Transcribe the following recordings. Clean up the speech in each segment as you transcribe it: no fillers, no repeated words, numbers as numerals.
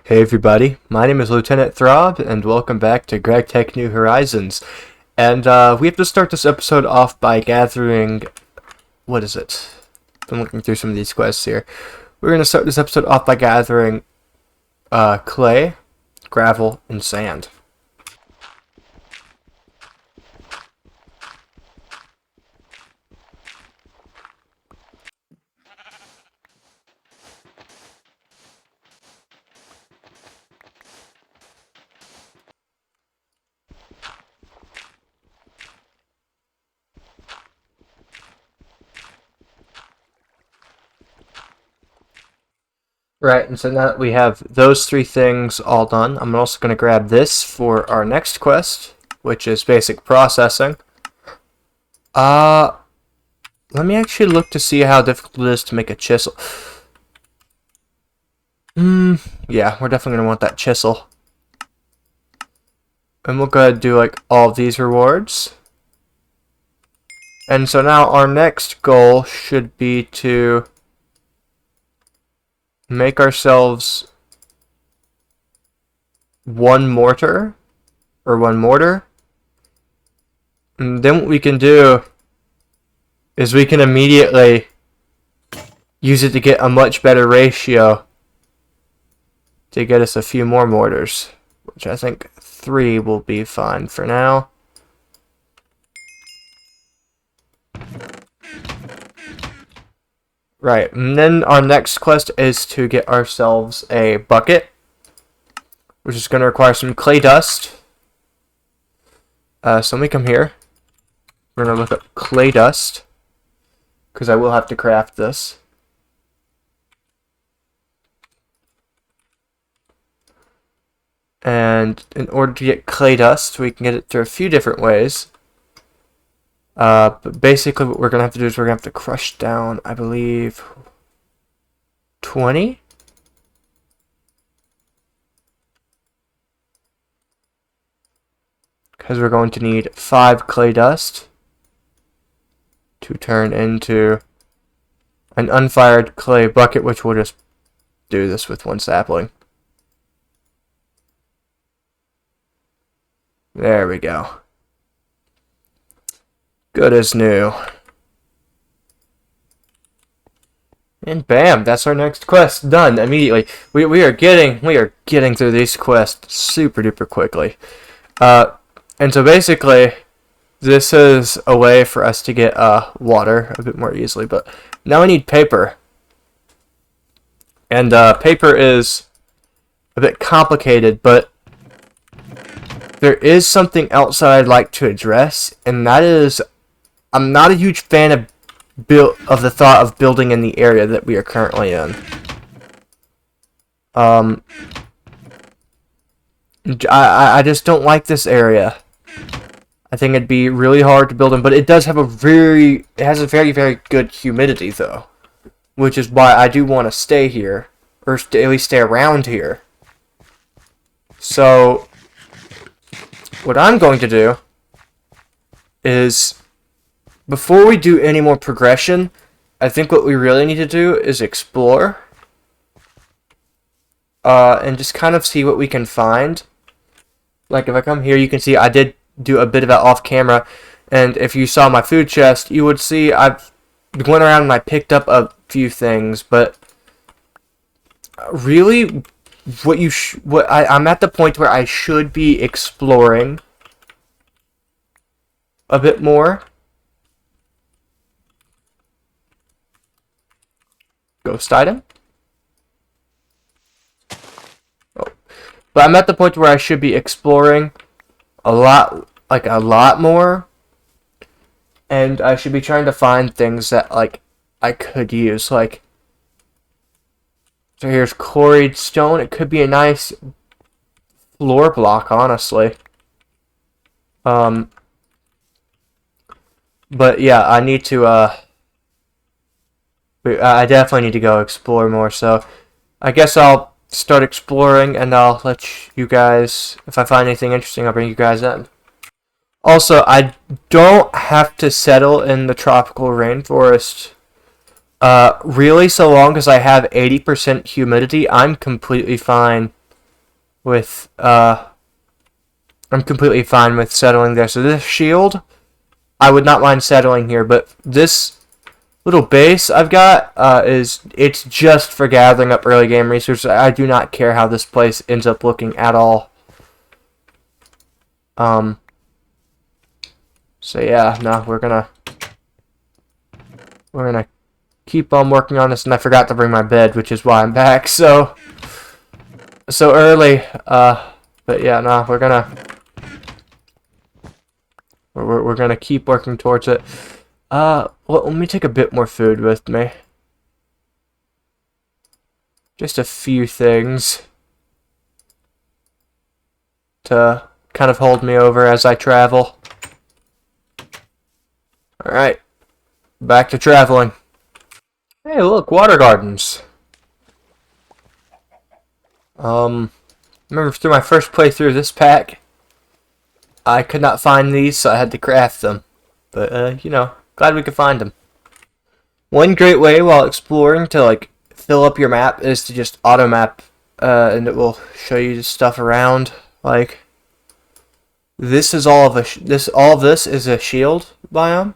Hey everybody, my name is LtThrob, and welcome back to GregTech New Horizons. And we have to start this episode off by gathering... what is it? I'm looking through some of these quests here. We're going to start this episode off by gathering clay, gravel, and sand. Right, and so now that we have those three things all done, I'm also going to grab this for our next quest, which is basic processing. Let me actually look to see how difficult it is to make a chisel. Yeah, we're definitely going to want that chisel. And we'll go ahead and do like all of these rewards. And so now our next goal should be to make ourselves one mortar. And then what we can do is we can immediately use it to get a much better ratio to get us a few more mortars, which I think 3 will be fine for now. Right, and then our next quest is to get ourselves a bucket, which is going to require some clay dust. So let me come here. We're going to look up clay dust, because I will have to craft this. And in order to get clay dust, we can get it through a few different ways. But basically what we're going to have to do is we're going to have to crush down, I believe, 20? Because we're going to need 5 clay dust to turn into an unfired clay bucket, which we'll just do this with 1 sapling. There we go. Good as new. And bam, that's our next quest done immediately. We are getting through these quests super duper quickly. And so basically this is a way for us to get water a bit more easily, but now I need paper. And paper is a bit complicated, but there is something else that I'd like to address, and that is I'm not a huge fan of the thought of building in the area that we are currently in. I just don't like this area. I think it'd be really hard to build in, but it does have it has a very, very good humidity though, which is why I do want to stay here, or at least stay around here. So what I'm going to do is, before we do any more progression, I think what we really need to do is explore. And just kind of see what we can find. Like if I come here, you can see I did do a bit of that off camera. And if you saw my food chest, you would see I've went around and I picked up a few things. But really, I'm at the point where I should be exploring a bit more. Ghost item. Oh. But I'm at the point where I should be exploring a lot more, and I should be trying to find things that I could use. Like, so here's quarried stone. It could be a nice floor block, honestly. But yeah, I need to I definitely need to go explore more, so I guess I'll start exploring and I'll let you guys, if I find anything interesting, I'll bring you guys in. Also, I don't have to settle in the tropical rainforest really, so long as I have 80% humidity. I'm completely fine with, I'm completely fine with settling there. So this shield, I would not mind settling here, but this little base I've got, it's just for gathering up early game resources. I do not care how this place ends up looking at all. So yeah, no, we're gonna keep on working on this, and I forgot to bring my bed, which is why I'm back so early. But yeah, no, we're gonna keep working towards it. Well, let me take a bit more food with me. Just a few things to kind of hold me over as I travel. Alright, back to traveling. Hey, look, water gardens. Remember through my first playthrough of this pack, I could not find these, so I had to craft them. But, you know, glad we could find them. One great way while exploring to, like, fill up your map is to just auto map, and it will show you stuff around. Like, this is all of this is a shield biome.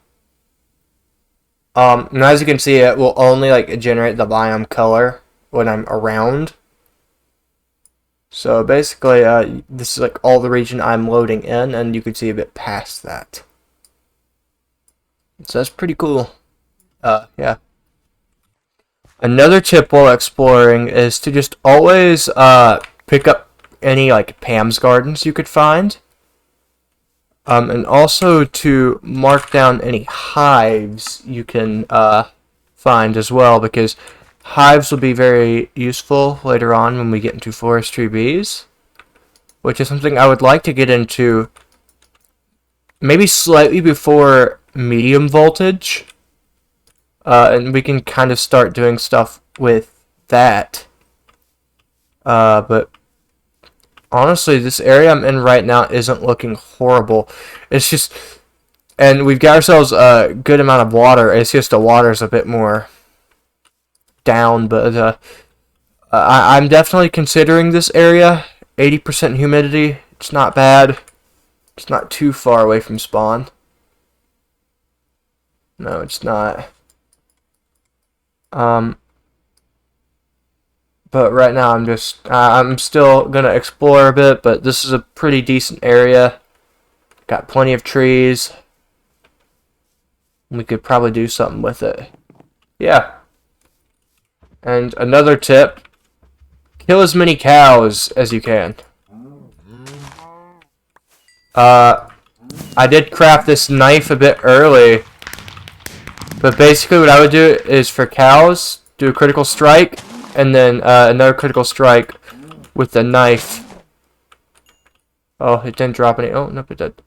And as you can see, it will only like generate the biome color when I'm around. So basically, this is like all the region I'm loading in, and you can see a bit past that. So that's pretty cool. Yeah. Another tip while exploring is to just always pick up any like Pam's gardens you could find. And also to mark down any hives you can find as well, because hives will be very useful later on when we get into forestry bees, which is something I would like to get into maybe slightly before medium voltage, and we can kind of start doing stuff with that. But honestly, this area I'm in right now isn't looking horrible. It's just, and we've got ourselves a good amount of water. It's just the water's a bit more down, but I'm definitely considering this area. 80% humidity. It's not bad. It's not too far away from spawn. No, it's not. But right now I'm still gonna explore a bit, but this is a pretty decent area. Got plenty of trees. We could probably do something with it. Yeah. And another tip, kill as many cows as you can. I did craft this knife a bit early, but basically what I would do is for cows, do a critical strike, and then another critical strike with the knife. Oh, it didn't drop any. Oh, nope, it did.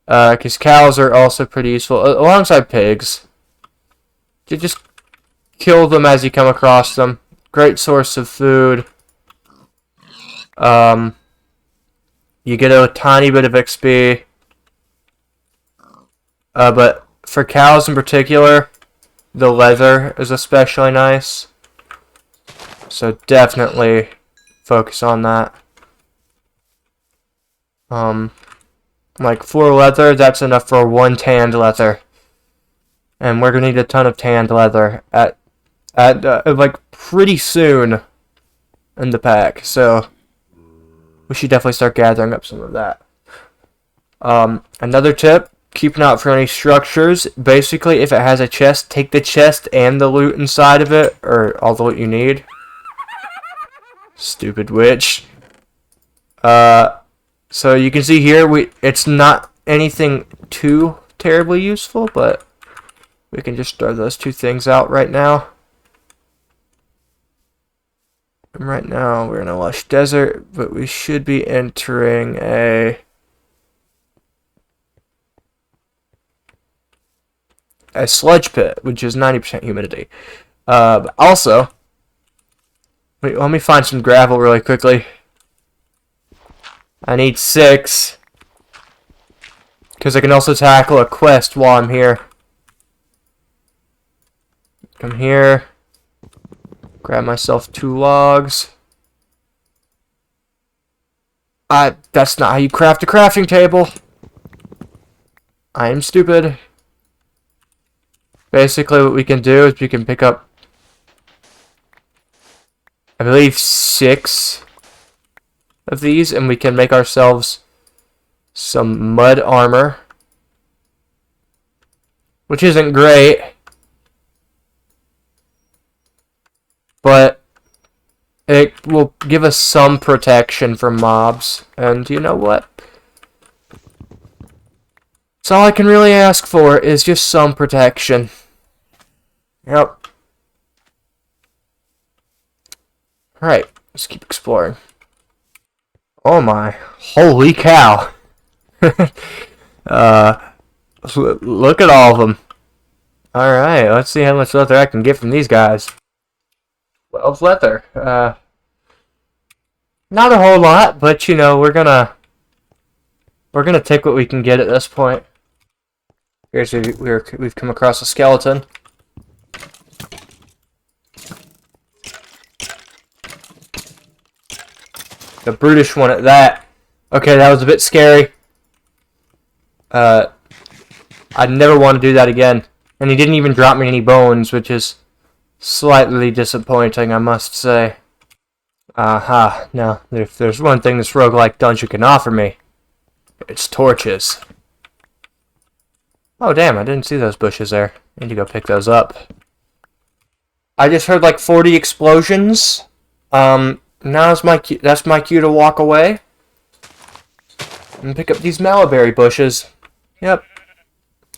Because cows are also pretty useful, alongside pigs. You just kill them as you come across them. Great source of food. You get a tiny bit of XP. But for cows in particular, the leather is especially nice. So definitely focus on that. Like 4 leather, that's enough for 1 tanned leather. And we're gonna need a ton of tanned leather at like pretty soon in the pack. So we should definitely start gathering up some of that. Another tip, keep an eye out for any structures. Basically, if it has a chest, take the chest and the loot inside of it, or all the loot you need. Stupid witch. So you can see here, it's not anything too terribly useful, but we can just throw those 2 things out right now. And right now, we're in a lush desert, but we should be entering a sludge pit, which is 90% humidity. But also, wait, let me find some gravel really quickly. I need 6, because I can also tackle a quest while I'm here. Come here, grab myself 2 logs. That's not how you craft a crafting table. I am stupid. Basically, what we can do is we can pick up, I believe, 6 of these, and we can make ourselves some mud armor, which isn't great, but it will give us some protection from mobs. And you know what? That's all I can really ask for, is just some protection. Yep. Alright, let's keep exploring. Oh my. Holy cow. Look at all of them. Alright, let's see how much leather I can get from these guys. 12 leather. Not a whole lot, but you know, we're gonna take what we can get at this point. Here's we've come across a skeleton. The brutish one at that. Okay, that was a bit scary. I'd never want to do that again. And he didn't even drop me any bones, which is slightly disappointing, I must say. Aha. Now, if there's one thing this roguelike dungeon can offer me, it's torches. Oh, damn, I didn't see those bushes there. I need to go pick those up. I just heard like 40 explosions. Now's that's my cue to walk away and pick up these mallow bushes. Yep.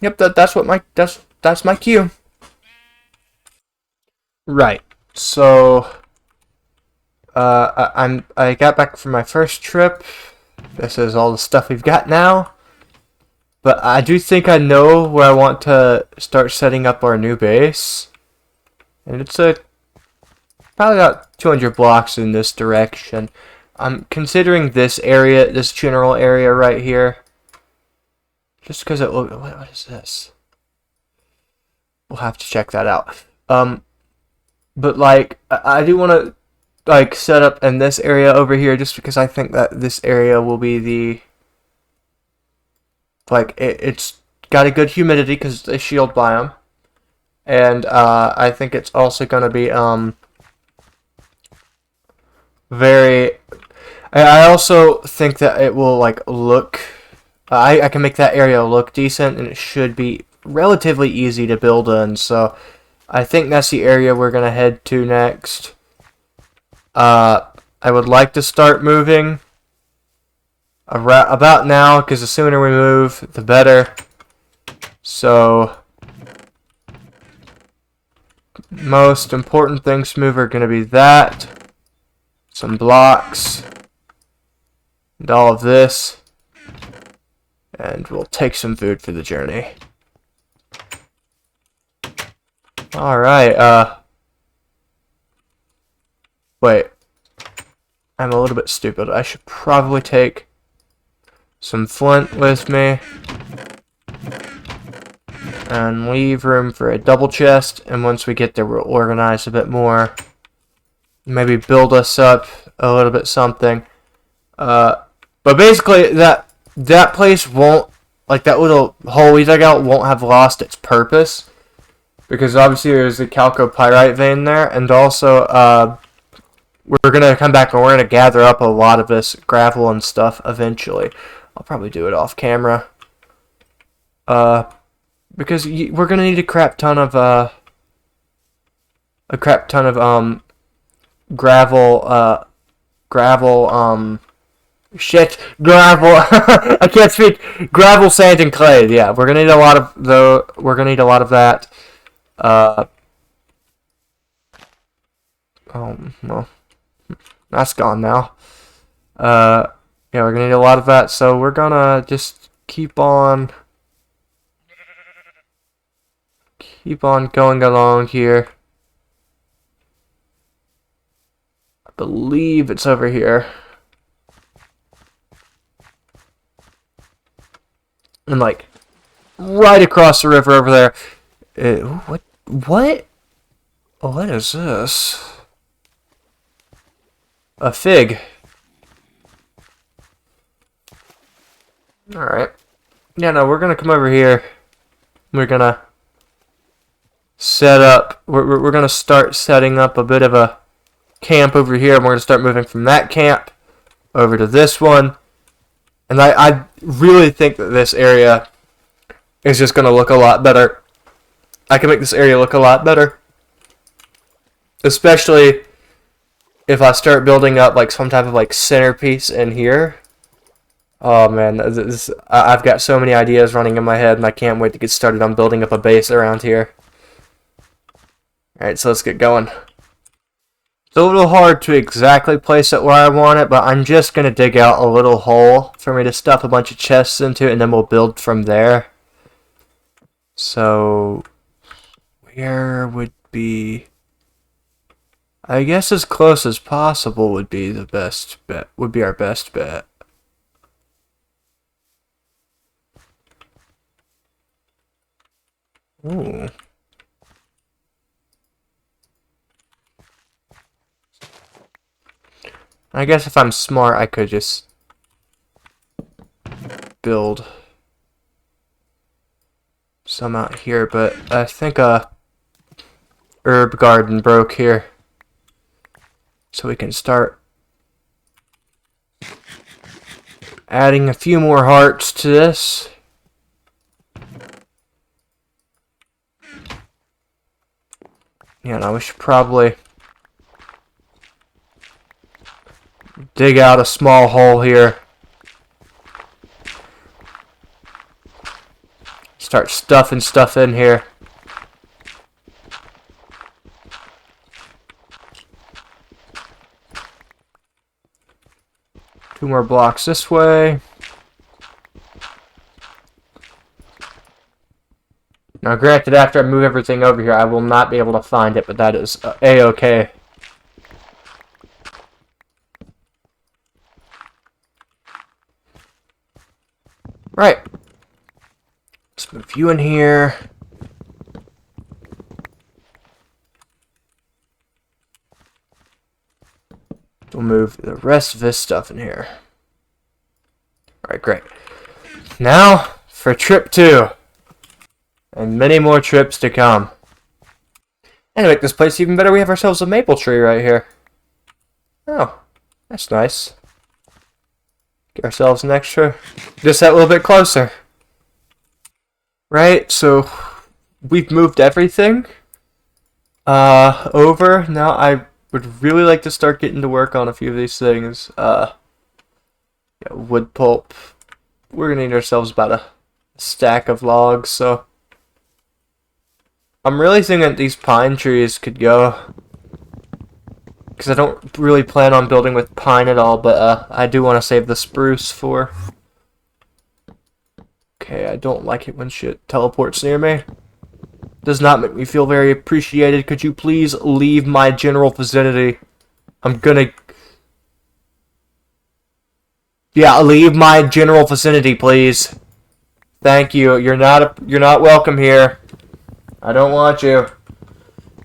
That's my cue. Right. So I got back from my first trip. This is all the stuff we've got now. But I do think I know where I want to start setting up our new base. And it's probably about 200 blocks in this direction. I'm considering this area, this general area right here. Just because it looks... What is this? We'll have to check that out. But like, I do want to like set up in this area over here just because I think that this area will be the... Like, it's got a good humidity because it's a shield biome. And I think it's also going to be very... I also think that it will like look... I can make that area look decent, and it should be relatively easy to build in. So I think that's the area we're going to head to next. I would like to start moving about now, because the sooner we move, the better. So most important things to move are going to be that, some blocks, and all of this, and we'll take some food for the journey. Alright, wait, I'm a little bit stupid. I should probably take some flint with me and leave room for a double chest, and once we get there we'll organize a bit more, maybe build us up a little bit something. But basically that place won't, like that little hole we dug out won't have lost its purpose, because obviously there's a chalcopyrite vein there, and also we're gonna come back and we're gonna gather up a lot of this gravel and stuff eventually. I'll probably do it off camera. Because we're gonna need a crap ton of gravel, gravel. I can't speak. Gravel, sand, and clay. Yeah, we're gonna need a lot of that. Well, that's gone now. Yeah, we're gonna need a lot of that, so we're gonna just keep on going along here. I believe it's over here. And like right across the river over there. What? What is this? A fig. Alright. Yeah, no, we're gonna come over here. We're gonna set up. We're gonna start setting up a bit of a camp over here, and we're gonna start moving from that camp over to this one. And I really think that this area is just gonna look a lot better. I can make this area look a lot better, especially if I start building up like some type of like centerpiece in here. Oh man, I've got so many ideas running in my head, and I can't wait to get started on building up a base around here. Alright, so let's get going. It's a little hard to exactly place it where I want it, but I'm just going to dig out a little hole for me to stuff a bunch of chests into, and then we'll build from there. So, where would be... I guess as close as possible would be the best bet, would be our best bet. Ooh. I guess if I'm smart, I could just build some out here, but I think a herb garden broke here. So we can start adding a few more hearts to this. Yeah, no, we should probably dig out a small hole here. Start stuffing stuff in here. Two more blocks this way. Now granted, after I move everything over here, I will not be able to find it, but that is a-okay. Right. Let's move you in here. We'll move the rest of this stuff in here. Alright, great. Now, for trip 2. And many more trips to come. And to make this place even better, we have ourselves a maple tree right here. Oh, that's nice. Get ourselves an extra. Just that little bit closer. Right, so we've moved everything over. Now I would really like to start getting to work on a few of these things. Yeah, wood pulp. We're gonna need ourselves about a stack of logs, so I'm really thinking that these pine trees could go, because I don't really plan on building with pine at all, but I do want to save the spruce for... Okay, I don't like it when shit teleports near me. Does not make me feel very appreciated. Could you please leave my general vicinity? I'm gonna... Yeah, leave my general vicinity, please. Thank you. You're not welcome here. I don't want you.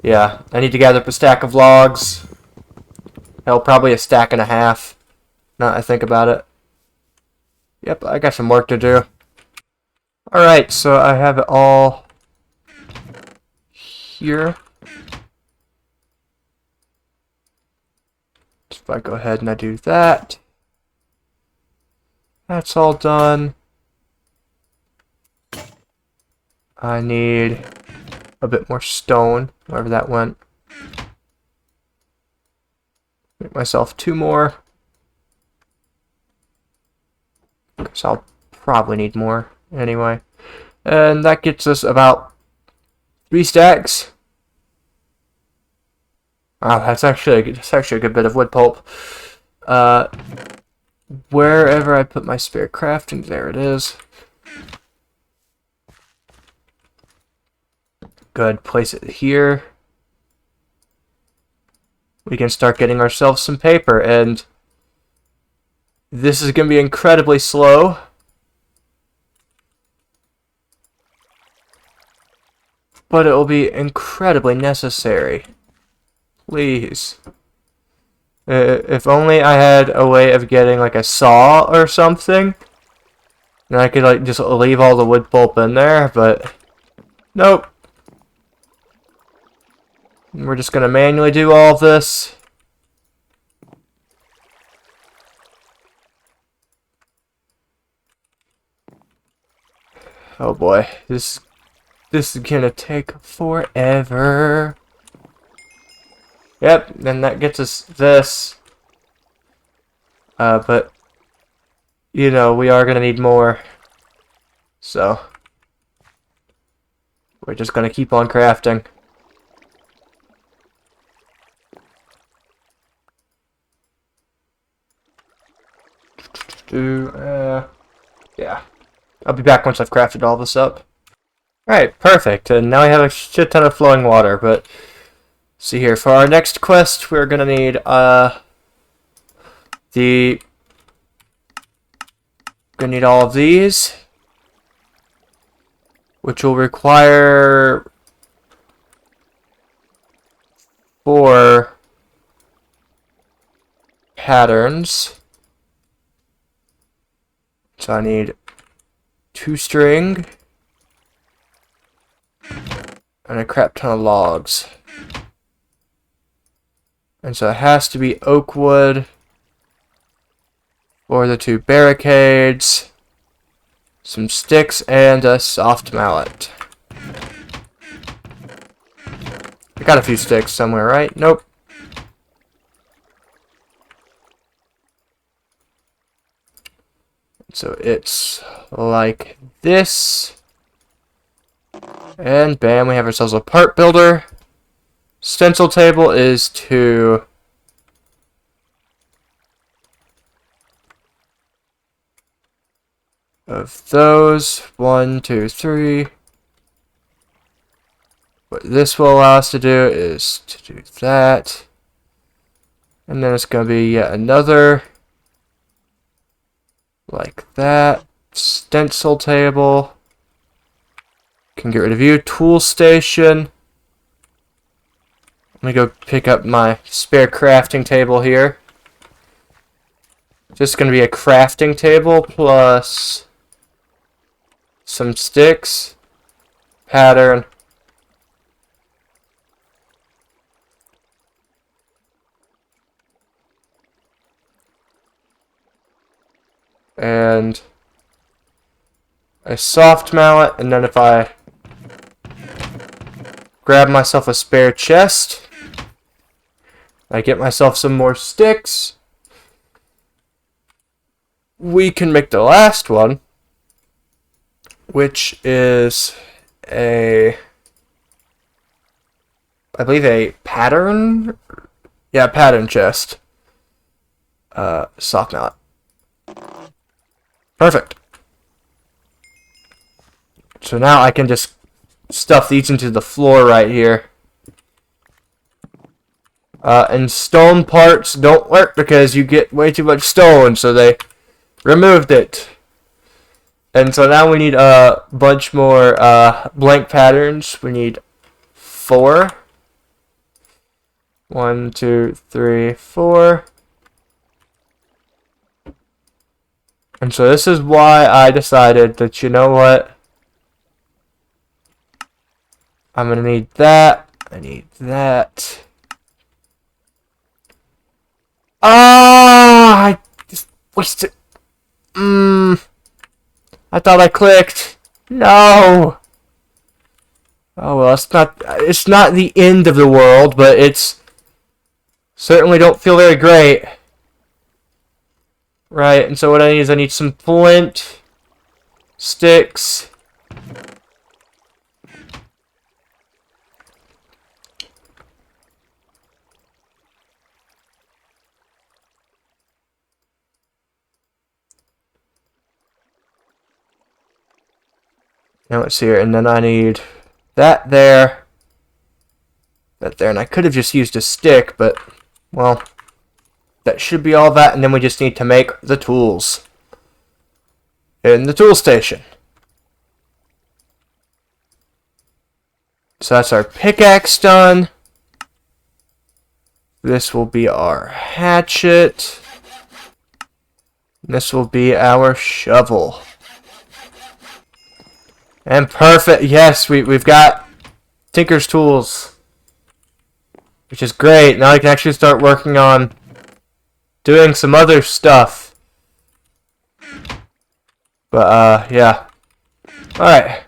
Yeah, I need to gather up a stack of logs. Hell, probably a stack and a half. Now that I think about it. Yep, I got some work to do. Alright, so I have it all here. So if I go ahead and I do that. That's all done. I need a bit more stone, wherever that went. Make myself 2 more. Because I'll probably need more anyway. And that gets us about 3 stacks. Wow, that's actually a good bit of wood pulp. Wherever I put my spare crafting, there it is. Good, place it here. We can start getting ourselves some paper, and this is going to be incredibly slow. But it will be incredibly necessary. Please. If only I had a way of getting like a saw or something. And I could like just leave all the wood pulp in there, but nope. We're just gonna manually do all of this. Oh boy, this is gonna take forever. Yep, and that gets us this. But you know, we are gonna need more. So we're just gonna keep on crafting. Yeah. I'll be back once I've crafted all this up. Alright, perfect. And now we have a shit ton of flowing water, but see here, for our next quest we're gonna need all of these, which will require 4 patterns. So I need 2 string and a crap ton of logs. And so it has to be oak wood for the 2 barricades, some sticks, and a soft mallet. I got a few sticks somewhere, right? Nope. So it's like this. And bam, we have ourselves a part builder. Stencil table is 2. Of those. 1, 2, 3. What this will allow us to do is to do that. And then it's going to be yet another. Like that. Stencil table. Can get rid of you. Tool station. Let me go pick up my spare crafting table here. Just going to be a crafting table plus some sticks, pattern, and a soft mallet, and then if I grab myself a spare chest, I get myself some more sticks, we can make the last one, which is I believe a pattern? Yeah, pattern chest. Soft mallet. Perfect. So now I can just stuff these into the floor right here. And stone parts don't work because you get way too much stone, so they removed it. And so now we need a bunch more blank patterns. We need 4. 1, 2, 3, 4. And so this is why I decided that, you know what? I'm going to need that. I need that. Ah! I just wasted. I thought I clicked. No! Oh well, it's not the end of the world, but it's certainly don't feel very great. Right, and so what I need is I need some flint, sticks, now let's see here, and then I need that there, and I could have just used a stick, but, well, that should be all that, and then we just need to make the tools in the tool station. So that's our pickaxe done. This will be our hatchet. This will be our shovel. And perfect. Yes, we've got Tinker's tools, which is great. Now I can actually start working on doing some other stuff. But yeah. All right.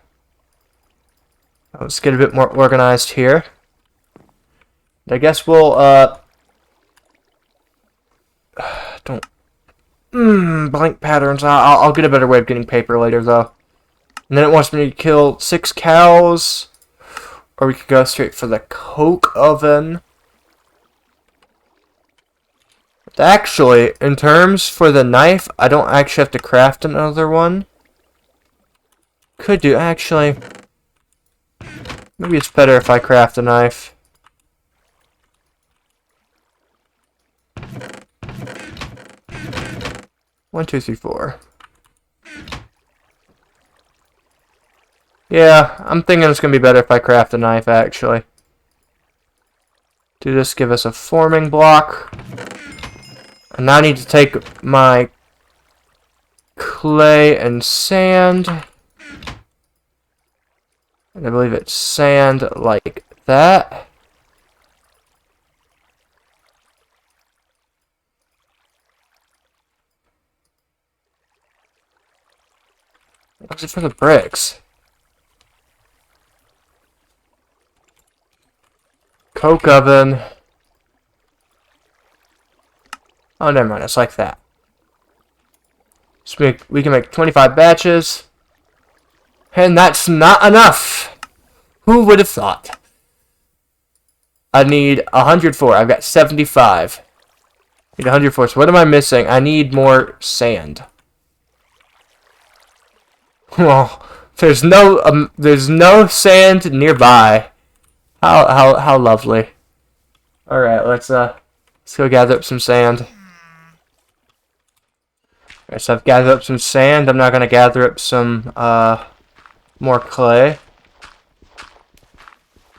Let's get a bit more organized here. I guess we'll don't blank patterns. I'll get a better way of getting paper later though. And then it wants me to kill 6 cows. Or we could go straight for the coke oven. But actually, in terms for the knife, I don't actually have to craft another one. Could do, actually. Maybe it's better if I craft a knife. One, two, three, four. Yeah, I'm thinking it's going to be better if I craft a knife, actually. Do this, give us a forming block. And now I need to take my clay and sand. And I believe it's sand like that. What's it for the bricks? Coke oven. Oh, never mind. It's like that. So we can make 25 batches. And that's not enough. Who would have thought? I need 104. I've got 75. I need 104. So what am I missing? I need more sand. Well, there's no sand nearby. How lovely. All right, let's go gather up some sand. Alright, so I've gathered up some sand. I'm now gonna gather up some more clay,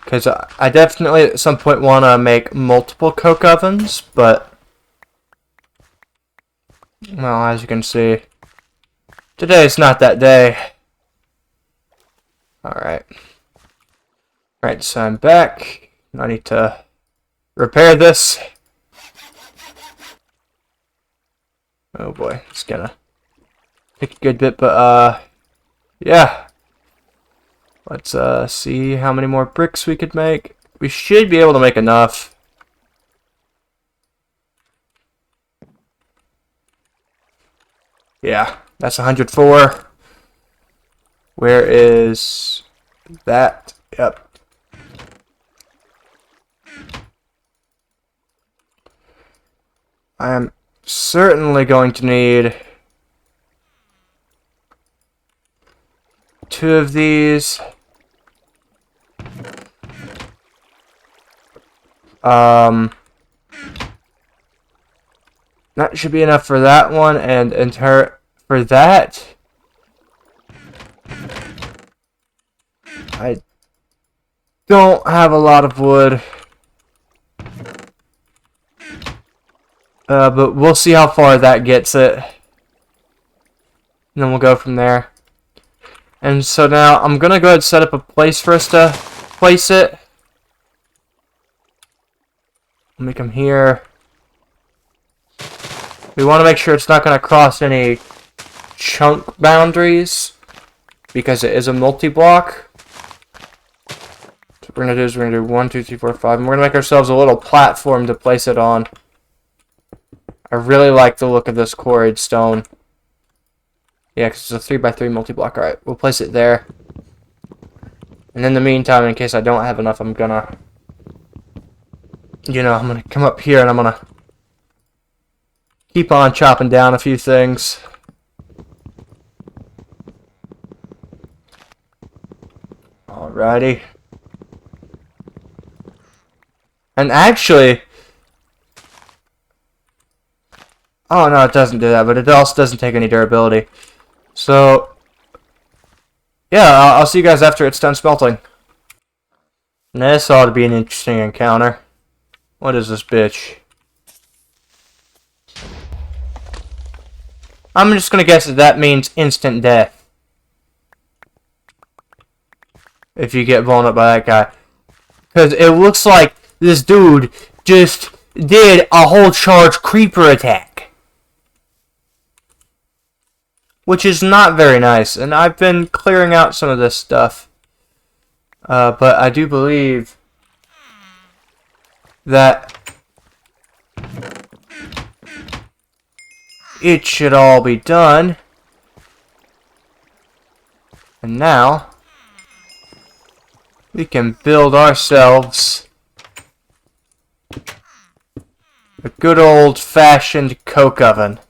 because I definitely at some point want to make multiple coke ovens, but well, as you can see, today is not that day. Alright. Alright, so I'm back. I need to repair this. Oh boy, it's gonna take a good bit, but yeah. Let's see how many more bricks we could make. We should be able to make enough. Yeah, that's 104. Where is that? Yep. I am certainly going to need 2 of these. That should be enough for that one, and for that, I don't have a lot of wood. But we'll see how far that gets it. And then we'll go from there. And so now I'm going to go ahead and set up a place for us to place it. Let me come here. We want to make sure it's not going to cross any chunk boundaries, because it is a multi-block. So what we're going to do is we're going to do 1, 2, 3, 4, 5. And we're going to make ourselves a little platform to place it on. I really like the look of this quarried stone. Yeah, because it's a 3x3 multi-block. Alright, we'll place it there. And in the meantime, in case I don't have enough, I'm gonna... I'm gonna come up here and I'm gonna keep on chopping down a few things. Alrighty. And actually... Oh, no, it doesn't do that, but it also doesn't take any durability. So, yeah, I'll see you guys after it's done smelting. And this ought to be an interesting encounter. What is this bitch? I'm just gonna guess that means instant death. if you get blown up by that guy. Because it looks like this dude just did a whole charge creeper attack. Which is not very nice. And I've been clearing out some of this stuff. But I do believe that it should all be done. And now we can build ourselves a good old-fashioned coke oven.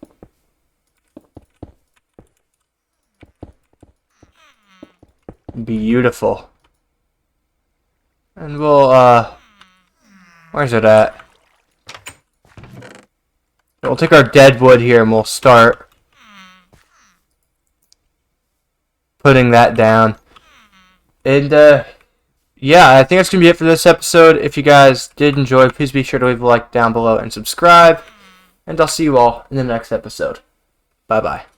Beautiful. And we'll, where's it at? We'll take our dead wood here and we'll start putting that down. And, yeah, I think that's going to be it for this episode. If you guys did enjoy, please be sure to leave a like down below and subscribe. And I'll see you all in the next episode. Bye-bye.